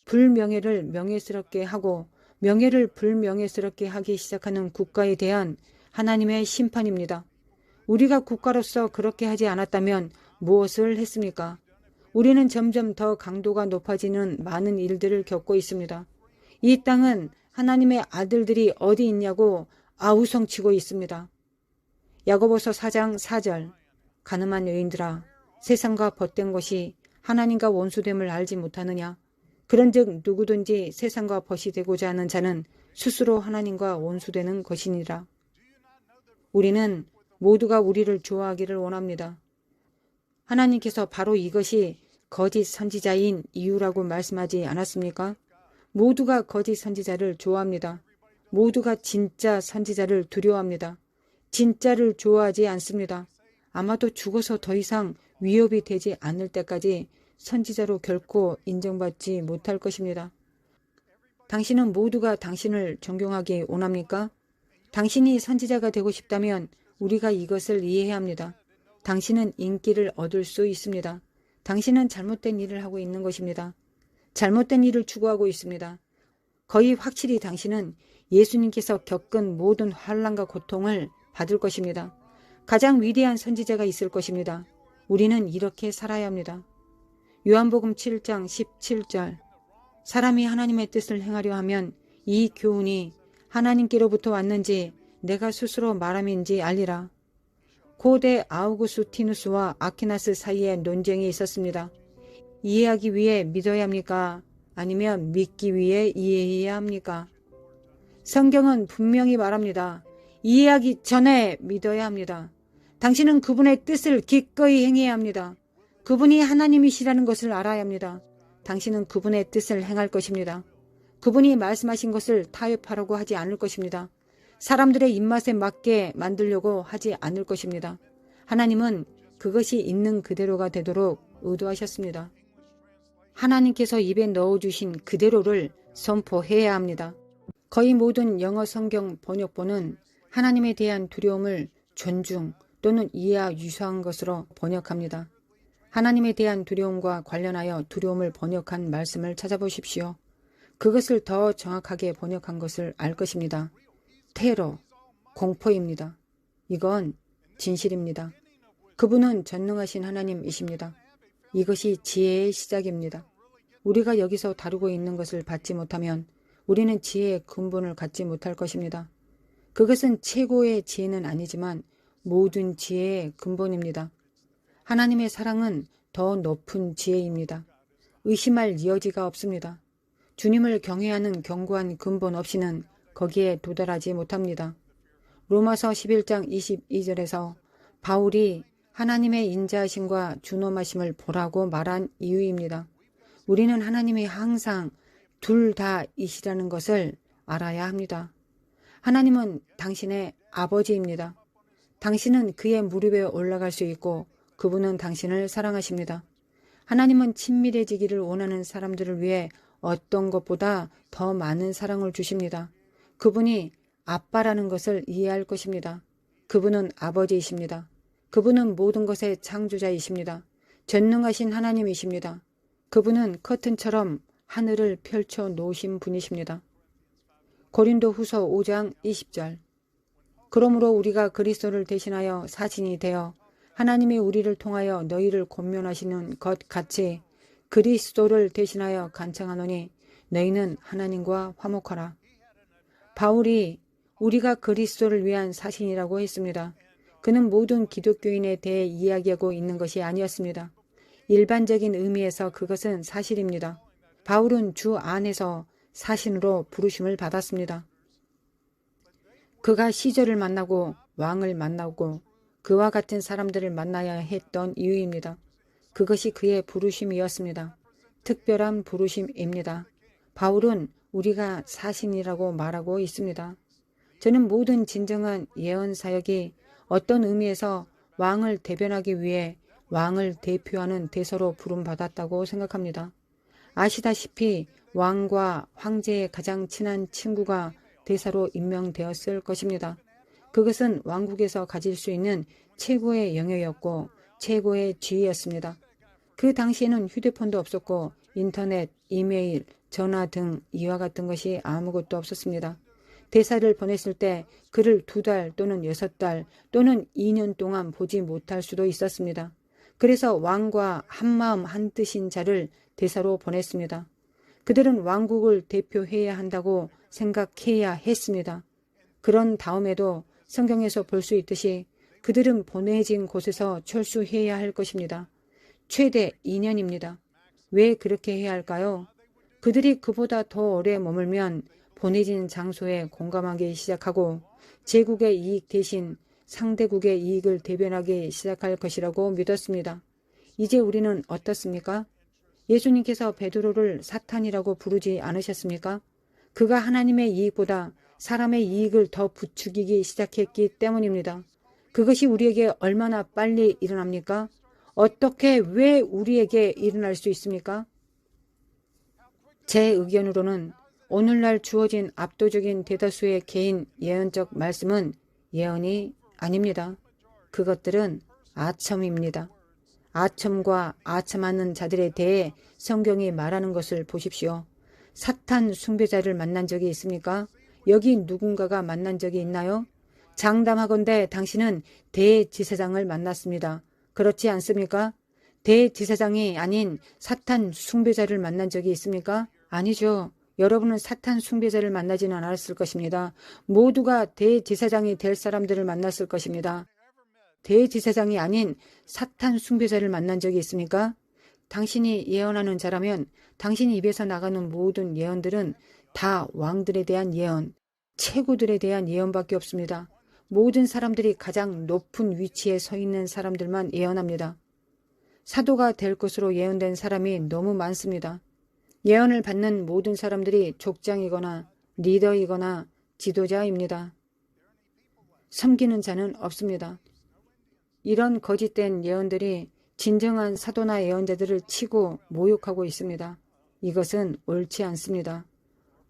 불명예를 명예스럽게 하고 명예를 불명예스럽게 하기 시작하는 국가에 대한 하나님의 심판입니다. 우리가 국가로서 그렇게 하지 않았다면 무엇을 했습니까? 우리는 점점 더 강도가 높아지는 많은 일들을 겪고 있습니다. 이 땅은 하나님의 아들들이 어디 있냐고 아우성치고 있습니다. 야고보서 4장 4절 가늠한 여인들아 세상과 벗된 것이 하나님과 원수됨을 알지 못하느냐? 그런즉 누구든지 세상과 벗이 되고자 하는 자는 스스로 하나님과 원수되는 것이니라. 우리는 모두가 우리를 좋아하기를 원합니다. 하나님께서 바로 이것이 거짓 선지자인 이유라고 말씀하지 않았습니까? 모두가 거짓 선지자를 좋아합니다. 모두가 진짜 선지자를 두려워합니다. 진짜를 좋아하지 않습니다. 아마도 죽어서 더 이상 위협이 되지 않을 때까지 선지자로 결코 인정받지 못할 것입니다. 당신은 모두가 당신을 존경하기 원합니까? 당신이 선지자가 되고 싶다면 우리가 이것을 이해해야 합니다. 당신은 인기를 얻을 수 있습니다. 당신은 잘못된 일을 하고 있는 것입니다. 잘못된 일을 추구하고 있습니다. 거의 확실히 당신은 예수님께서 겪은 모든 환난과 고통을 받을 것입니다. 가장 위대한 선지자가 있을 것입니다. 우리는 이렇게 살아야 합니다. 요한복음 7장 17절 사람이 하나님의 뜻을 행하려 하면 이 교훈이 하나님께로부터 왔는지 내가 스스로 말함인지 알리라. 고대 아우구스티누스와 아퀴나스 사이에 논쟁이 있었습니다. 이해하기 위해 믿어야 합니까? 아니면 믿기 위해 이해해야 합니까? 성경은 분명히 말합니다. 이해하기 전에 믿어야 합니다. 당신은 그분의 뜻을 기꺼이 행해야 합니다. 그분이 하나님이시라는 것을 알아야 합니다. 당신은 그분의 뜻을 행할 것입니다. 그분이 말씀하신 것을 타협하려고 하지 않을 것입니다. 사람들의 입맛에 맞게 만들려고 하지 않을 것입니다. 하나님은 그것이 있는 그대로가 되도록 의도하셨습니다. 하나님께서 입에 넣어주신 그대로를 선포해야 합니다. 거의 모든 영어 성경 번역본은 하나님에 대한 두려움을 존중 또는 이해와 유사한 것으로 번역합니다. 하나님에 대한 두려움과 관련하여 두려움을 번역한 말씀을 찾아보십시오. 그것을 더 정확하게 번역한 것을 알 것입니다. 테러, 공포입니다. 이건 진실입니다. 그분은 전능하신 하나님이십니다. 이것이 지혜의 시작입니다. 우리가 여기서 다루고 있는 것을 받지 못하면 우리는 지혜의 근본을 갖지 못할 것입니다. 그것은 최고의 지혜는 아니지만 모든 지혜의 근본입니다. 하나님의 사랑은 더 높은 지혜입니다. 의심할 여지가 없습니다. 주님을 경외하는 견고한 근본 없이는 거기에 도달하지 못합니다. 로마서 11장 22절에서 바울이 하나님의 인자하심과 준엄하심을 보라고 말한 이유입니다. 우리는 하나님이 항상 둘 다이시라는 것을 알아야 합니다. 하나님은 당신의 아버지입니다. 당신은 그의 무릎에 올라갈 수 있고 그분은 당신을 사랑하십니다. 하나님은 친밀해지기를 원하는 사람들을 위해 어떤 것보다 더 많은 사랑을 주십니다. 그분이 아빠라는 것을 이해할 것입니다. 그분은 아버지이십니다. 그분은 모든 것의 창조자이십니다. 전능하신 하나님이십니다. 그분은 커튼처럼 하늘을 펼쳐 놓으신 분이십니다. 고린도 후서 5장 20절 그러므로 우리가 그리스도를 대신하여 사신이 되어 하나님이 우리를 통하여 너희를 권면하시는 것 같이 그리스도를 대신하여 간청하노니 너희는 하나님과 화목하라. 바울이 우리가 그리스도를 위한 사신이라고 했습니다. 그는 모든 기독교인에 대해 이야기하고 있는 것이 아니었습니다. 일반적인 의미에서 그것은 사실입니다. 바울은 주 안에서 사신으로 부르심을 받았습니다. 그가 시절을 만나고 왕을 만나고 그와 같은 사람들을 만나야 했던 이유입니다. 그것이 그의 부르심이었습니다. 특별한 부르심입니다. 바울은 우리가 사신이라고 말하고 있습니다. 저는 모든 진정한 예언 사역이 어떤 의미에서 왕을 대변하기 위해 왕을 대표하는 대서로 부름받았다고 생각합니다. 아시다시피 왕과 황제의 가장 친한 친구가 대사로 임명되었을 것입니다. 그것은 왕국에서 가질 수 있는 최고의 영예였고 최고의 지위였습니다. 그 당시에는 휴대폰도 없었고 인터넷, 이메일, 전화 등 이와 같은 것이 아무것도 없었습니다. 대사를 보냈을 때 그를 2달 또는 6달 또는 2년 동안 보지 못할 수도 있었습니다. 그래서 왕과 한마음 한뜻인 자를 대사로 보냈습니다. 그들은 왕국을 대표해야 한다고 생각해야 했습니다. 그런 다음에도 성경에서 볼 수 있듯이 그들은 보내진 곳에서 철수해야 할 것입니다. 최대 2년입니다. 왜 그렇게 해야 할까요? 그들이 그보다 더 오래 머물면 보내진 장소에 공감하기 시작하고 제국의 이익 대신 상대국의 이익을 대변하기 시작할 것이라고 믿었습니다. 이제 우리는 어떻습니까? 예수님께서 베드로를 사탄이라고 부르지 않으셨습니까? 그가 하나님의 이익보다 사람의 이익을 더 부추기기 시작했기 때문입니다. 그것이 우리에게 얼마나 빨리 일어납니까? 어떻게 왜 우리에게 일어날 수 있습니까? 제 의견으로는 오늘날 주어진 압도적인 대다수의 개인 예언적 말씀은 예언이 아닙니다. 그것들은 아첨입니다. 아첨과 아첨하는 자들에 대해 성경이 말하는 것을 보십시오. 사탄 숭배자를 만난 적이 있습니까? 여기 누군가가 만난 적이 있나요? 장담하건대 당신은 대지사장을 만났습니다. 그렇지 않습니까? 대지사장이 아닌 사탄 숭배자를 만난 적이 있습니까? 아니죠. 여러분은 사탄 숭배자를 만나지는 않았을 것입니다. 모두가 대지사장이 될 사람들을 만났을 것입니다. 대지사장이 아닌 사탄 숭배자를 만난 적이 있습니까? 당신이 예언하는 자라면 당신이 입에서 나가는 모든 예언들은 다 왕들에 대한 예언, 최고들에 대한 예언밖에 없습니다. 모든 사람들이 가장 높은 위치에 서 있는 사람들만 예언합니다. 사도가 될 것으로 예언된 사람이 너무 많습니다. 예언을 받는 모든 사람들이 족장이거나 리더이거나 지도자입니다. 섬기는 자는 없습니다. 이런 거짓된 예언들이 진정한 사도나 예언자들을 치고 모욕하고 있습니다. 이것은 옳지 않습니다.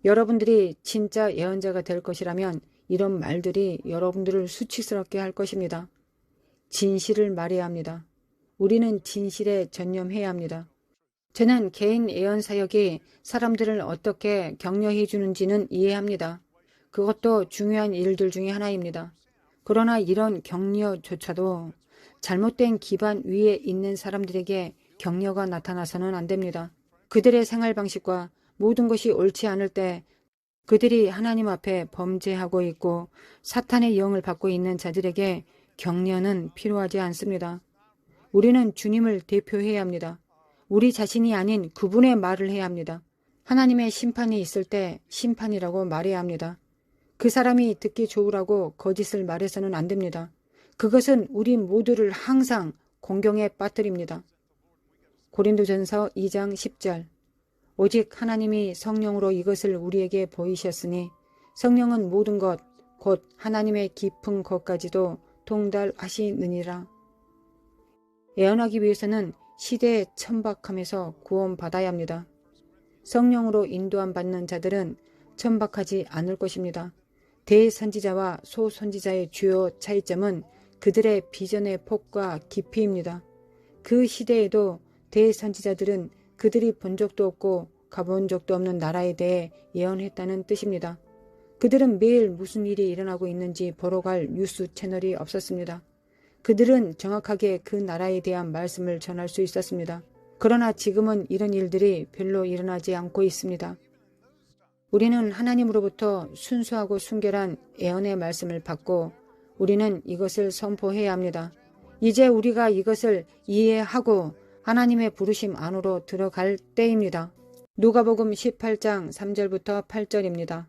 여러분들이 진짜 예언자가 될 것이라면 이런 말들이 여러분들을 수치스럽게 할 것입니다. 진실을 말해야 합니다. 우리는 진실에 전념해야 합니다. 저는 개인 예언 사역이 사람들을 어떻게 격려해 주는지는 이해합니다. 그것도 중요한 일들 중에 하나입니다. 그러나 이런 격려조차도 잘못된 기반 위에 있는 사람들에게 격려가 나타나서는 안 됩니다. 그들의 생활 방식과 모든 것이 옳지 않을 때 그들이 하나님 앞에 범죄하고 있고 사탄의 영을 받고 있는 자들에게 격려는 필요하지 않습니다. 우리는 주님을 대표해야 합니다. 우리 자신이 아닌 그분의 말을 해야 합니다. 하나님의 심판이 있을 때 심판이라고 말해야 합니다. 그 사람이 듣기 좋으라고 거짓을 말해서는 안 됩니다. 그것은 우리 모두를 항상 공경에 빠뜨립니다. 고린도전서 2장 10절 오직 하나님이 성령으로 이것을 우리에게 보이셨으니 성령은 모든 것 곧 하나님의 깊은 것까지도 통달하시느니라. 예언하기 위해서는 시대에 천박함에서 구원받아야 합니다. 성령으로 인도함 받는 자들은 천박하지 않을 것입니다. 대선지자와 소선지자의 주요 차이점은 그들의 비전의 폭과 깊이입니다. 그 시대에도 대선지자들은 그들이 본 적도 없고 가본 적도 없는 나라에 대해 예언했다는 뜻입니다. 그들은 매일 무슨 일이 일어나고 있는지 보러 갈 뉴스 채널이 없었습니다. 그들은 정확하게 그 나라에 대한 말씀을 전할 수 있었습니다. 그러나 지금은 이런 일들이 별로 일어나지 않고 있습니다. 우리는 하나님으로부터 순수하고 순결한 예언의 말씀을 받고 우리는 이것을 선포해야 합니다. 이제 우리가 이것을 이해하고 하나님의 부르심 안으로 들어갈 때입니다. 누가복음 18장 3절부터 8절입니다.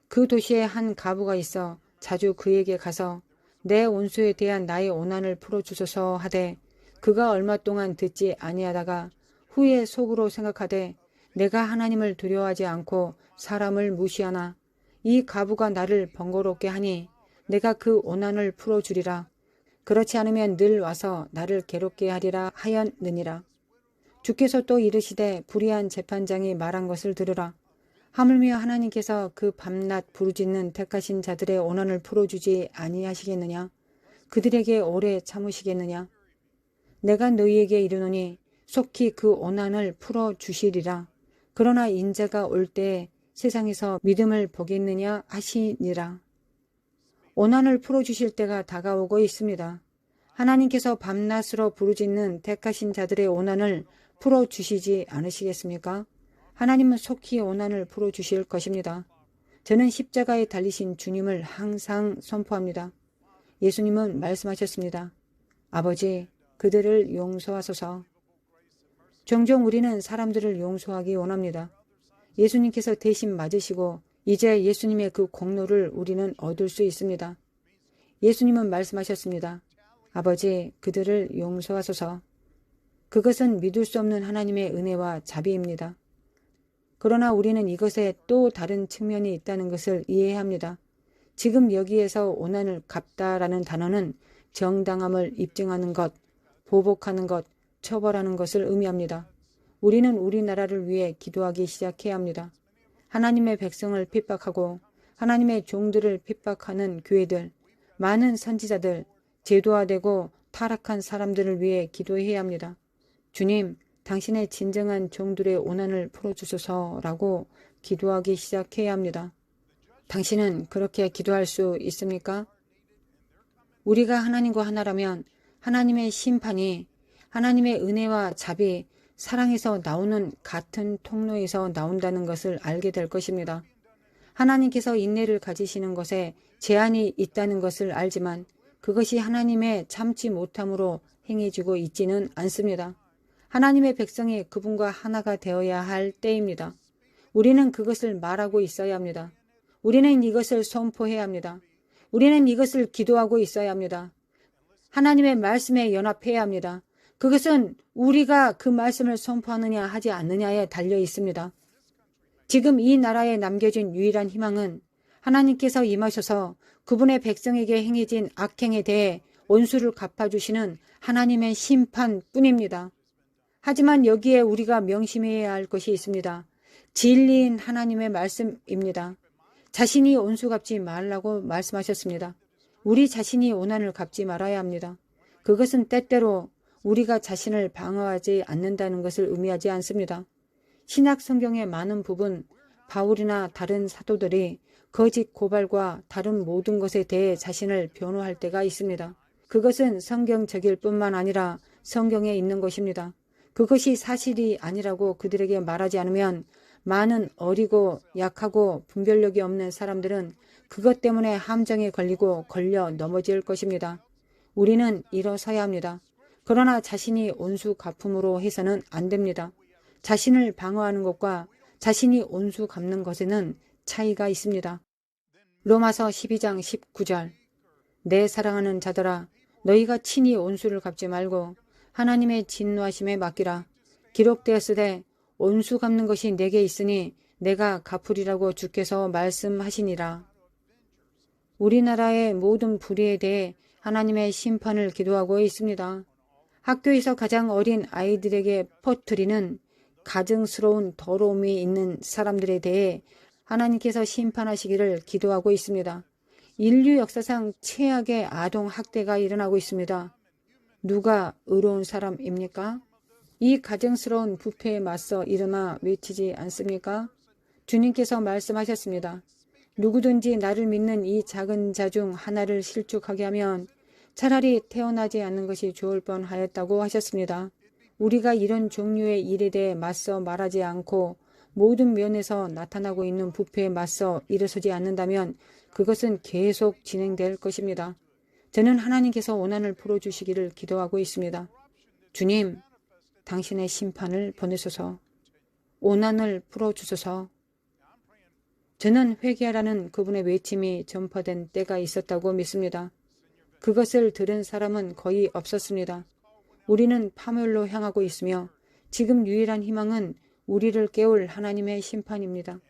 그 도시에 한 과부가 있어 자주 그에게 가서 내 원수에 대한 나의 원한을 풀어주소서 하되 그가 얼마 동안 듣지 아니하다가 후에 속으로 생각하되 내가 하나님을 두려워하지 않고 사람을 무시하나 이 과부가 나를 번거롭게 하니 내가 그 원한을 풀어주리라. 그렇지 않으면 늘 와서 나를 괴롭게 하리라 하였느니라. 주께서 또 이르시되 불의한 재판장이 말한 것을 들으라. 하물며 하나님께서 그 밤낮 부르짖는 택하신 자들의 원한을 풀어주지 아니하시겠느냐? 그들에게 오래 참으시겠느냐? 내가 너희에게 이르노니 속히 그 원한을 풀어주시리라. 그러나 인자가 올 때에 세상에서 믿음을 보겠느냐 하시니라. 원한을 풀어주실 때가 다가오고 있습니다. 하나님께서 밤낮으로 부르짖는 택하신 자들의 원한을 풀어주시지 않으시겠습니까? 하나님은 속히 원한을 풀어주실 것입니다. 저는 십자가에 달리신 주님을 항상 선포합니다. 예수님은 말씀하셨습니다. 아버지, 그들을 용서하소서. 종종 우리는 사람들을 용서하기 원합니다. 예수님께서 대신 맞으시고 이제 예수님의 그 공로를 우리는 얻을 수 있습니다. 예수님은 말씀하셨습니다. 아버지, 그들을 용서하소서. 그것은 믿을 수 없는 하나님의 은혜와 자비입니다. 그러나 우리는 이것에 또 다른 측면이 있다는 것을 이해해야 합니다. 지금 여기에서 오난을 갚다라는 단어는 정당함을 입증하는 것, 보복하는 것, 처벌하는 것을 의미합니다. 우리는 우리나라를 위해 기도하기 시작해야 합니다. 하나님의 백성을 핍박하고 하나님의 종들을 핍박하는 교회들, 많은 선지자들, 제도화되고 타락한 사람들을 위해 기도해야 합니다. 주님, 당신의 진정한 종들의 오난을 풀어주소서라고 기도하기 시작해야 합니다. 당신은 그렇게 기도할 수 있습니까? 우리가 하나님과 하나라면 하나님의 심판이 하나님의 은혜와 자비, 사랑에서 나오는 같은 통로에서 나온다는 것을 알게 될 것입니다. 하나님께서 인내를 가지시는 것에 제한이 있다는 것을 알지만 그것이 하나님의 참지 못함으로 행해지고 있지는 않습니다. 하나님의 백성이 그분과 하나가 되어야 할 때입니다. 우리는 그것을 말하고 있어야 합니다. 우리는 이것을 선포해야 합니다. 우리는 이것을 기도하고 있어야 합니다. 하나님의 말씀에 연합해야 합니다. 그것은 우리가 그 말씀을 선포하느냐 하지 않느냐에 달려 있습니다. 지금 이 나라에 남겨진 유일한 희망은 하나님께서 임하셔서 그분의 백성에게 행해진 악행에 대해 원수를 갚아주시는 하나님의 심판뿐입니다. 하지만 여기에 우리가 명심해야 할 것이 있습니다. 진리인 하나님의 말씀입니다. 자신이 원수 갚지 말라고 말씀하셨습니다. 우리 자신이 오난을 갚지 말아야 합니다. 그것은 때때로 우리가 자신을 방어하지 않는다는 것을 의미하지 않습니다. 신약 성경의 많은 부분, 바울이나 다른 사도들이 거짓 고발과 다른 모든 것에 대해 자신을 변호할 때가 있습니다. 그것은 성경적일 뿐만 아니라 성경에 있는 것입니다. 그것이 사실이 아니라고 그들에게 말하지 않으면 많은 어리고 약하고 분별력이 없는 사람들은 그것 때문에 함정에 걸리고 걸려 넘어질 것입니다. 우리는 일어서야 합니다. 그러나 자신이 온수 갚음으로 해서는 안 됩니다. 자신을 방어하는 것과 자신이 온수 갚는 것에는 차이가 있습니다. 로마서 12장 19절 내 사랑하는 자들아 너희가 친히 온수를 갚지 말고 하나님의 진노하심에 맡기라. 기록되었으되 온수 갚는 것이 내게 있으니 내가 갚으리라고 주께서 말씀하시니라. 우리나라의 모든 불의에 대해 하나님의 심판을 기도하고 있습니다. 학교에서 가장 어린 아이들에게 퍼뜨리는 가증스러운 더러움이 있는 사람들에 대해 하나님께서 심판하시기를 기도하고 있습니다. 인류 역사상 최악의 아동 학대가 일어나고 있습니다. 누가 의로운 사람입니까? 이 가증스러운 부패에 맞서 일어나 외치지 않습니까? 주님께서 말씀하셨습니다. 누구든지 나를 믿는 이 작은 자 중 하나를 실족하게 하면 차라리 태어나지 않는 것이 좋을 뻔하였다고 하셨습니다. 우리가 이런 종류의 일에 대해 맞서 말하지 않고 모든 면에서 나타나고 있는 부패에 맞서 일어서지 않는다면 그것은 계속 진행될 것입니다. 저는 하나님께서 오난을 풀어주시기를 기도하고 있습니다. 주님, 당신의 심판을 보내소서. 오난을 풀어주소서. 저는 회개하라는 그분의 외침이 전파된 때가 있었다고 믿습니다. 그것을 들은 사람은 거의 없었습니다. 우리는 파멸로 향하고 있으며 지금 유일한 희망은 우리를 깨울 하나님의 심판입니다.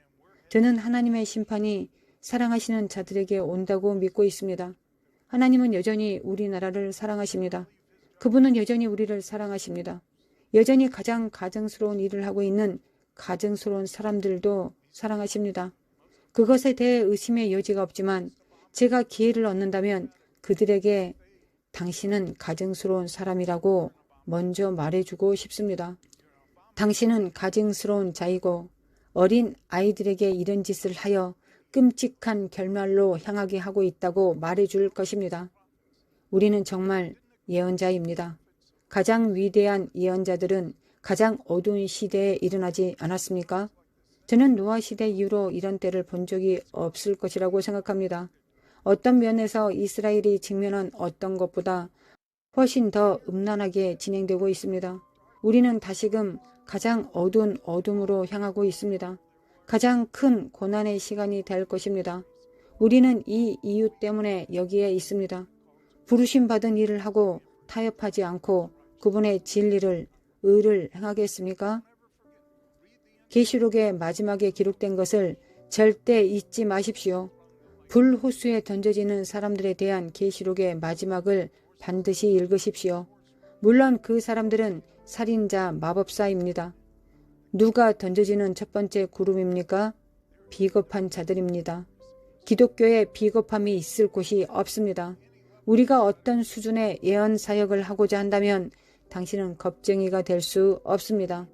저는 하나님의 심판이 사랑하시는 자들에게 온다고 믿고 있습니다. 하나님은 여전히 우리나라를 사랑하십니다. 그분은 여전히 우리를 사랑하십니다. 여전히 가장 가증스러운 일을 하고 있는 가증스러운 사람들도 사랑하십니다. 그것에 대해 의심의 여지가 없지만 제가 기회를 얻는다면 그들에게 당신은 가증스러운 사람이라고 먼저 말해주고 싶습니다. 당신은 가증스러운 자이고 어린 아이들에게 이런 짓을 하여 끔찍한 결말로 향하게 하고 있다고 말해줄 것입니다. 우리는 정말 예언자입니다. 가장 위대한 예언자들은 가장 어두운 시대에 일어나지 않았습니까? 저는 노아 시대 이후로 이런 때를 본 적이 없을 것이라고 생각합니다. 어떤 면에서 이스라엘이 직면한 어떤 것보다 훨씬 더 음란하게 진행되고 있습니다. 우리는 다시금 가장 어두운 어둠으로 향하고 있습니다. 가장 큰 고난의 시간이 될 것입니다. 우리는 이 이유 때문에 여기에 있습니다. 부르심 받은 일을 하고 타협하지 않고 그분의 진리를, 의를 행하겠습니까? 계시록의 마지막에 기록된 것을 절대 잊지 마십시오. 불호수에 던져지는 사람들에 대한 계시록의 마지막을 반드시 읽으십시오. 물론 그 사람들은 살인자, 마법사입니다. 누가 던져지는 첫 번째 그룹입니까? 비겁한 자들입니다. 기독교에 비겁함이 있을 곳이 없습니다. 우리가 어떤 수준의 예언 사역을 하고자 한다면 당신은 겁쟁이가 될 수 없습니다.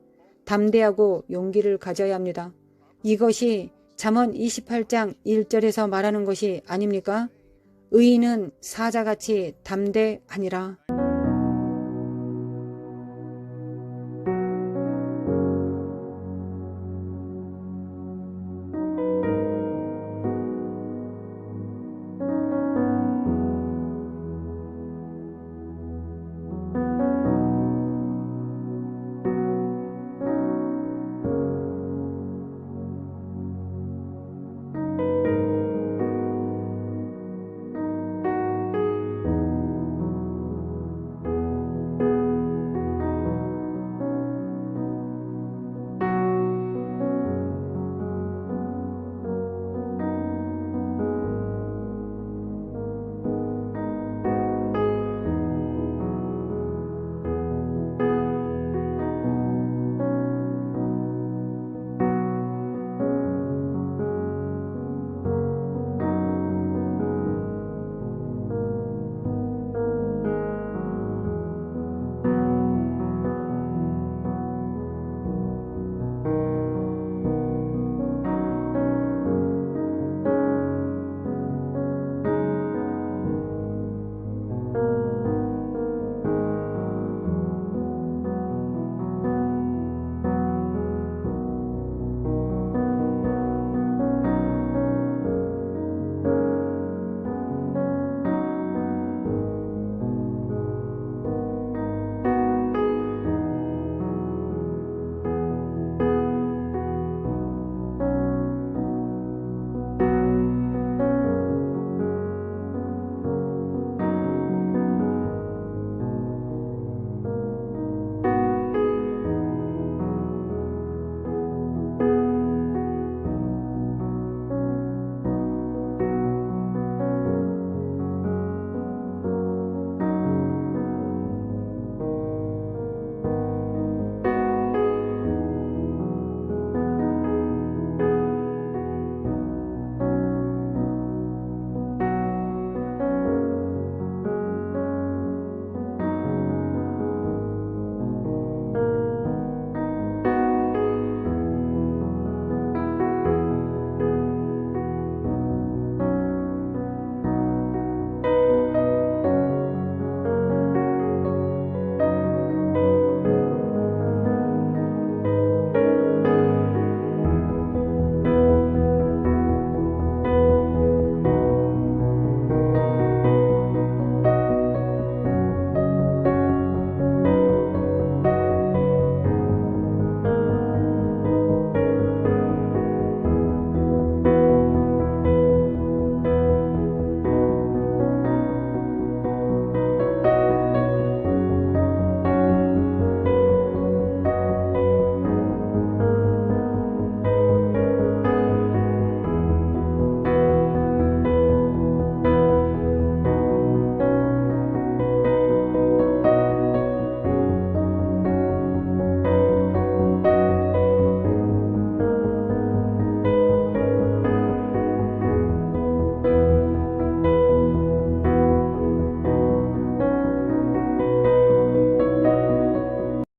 담대하고 용기를 가져야 합니다. 이것이 잠언 28장 1절에서 말하는 것이 아닙니까? 의인은 사자같이 담대하니라.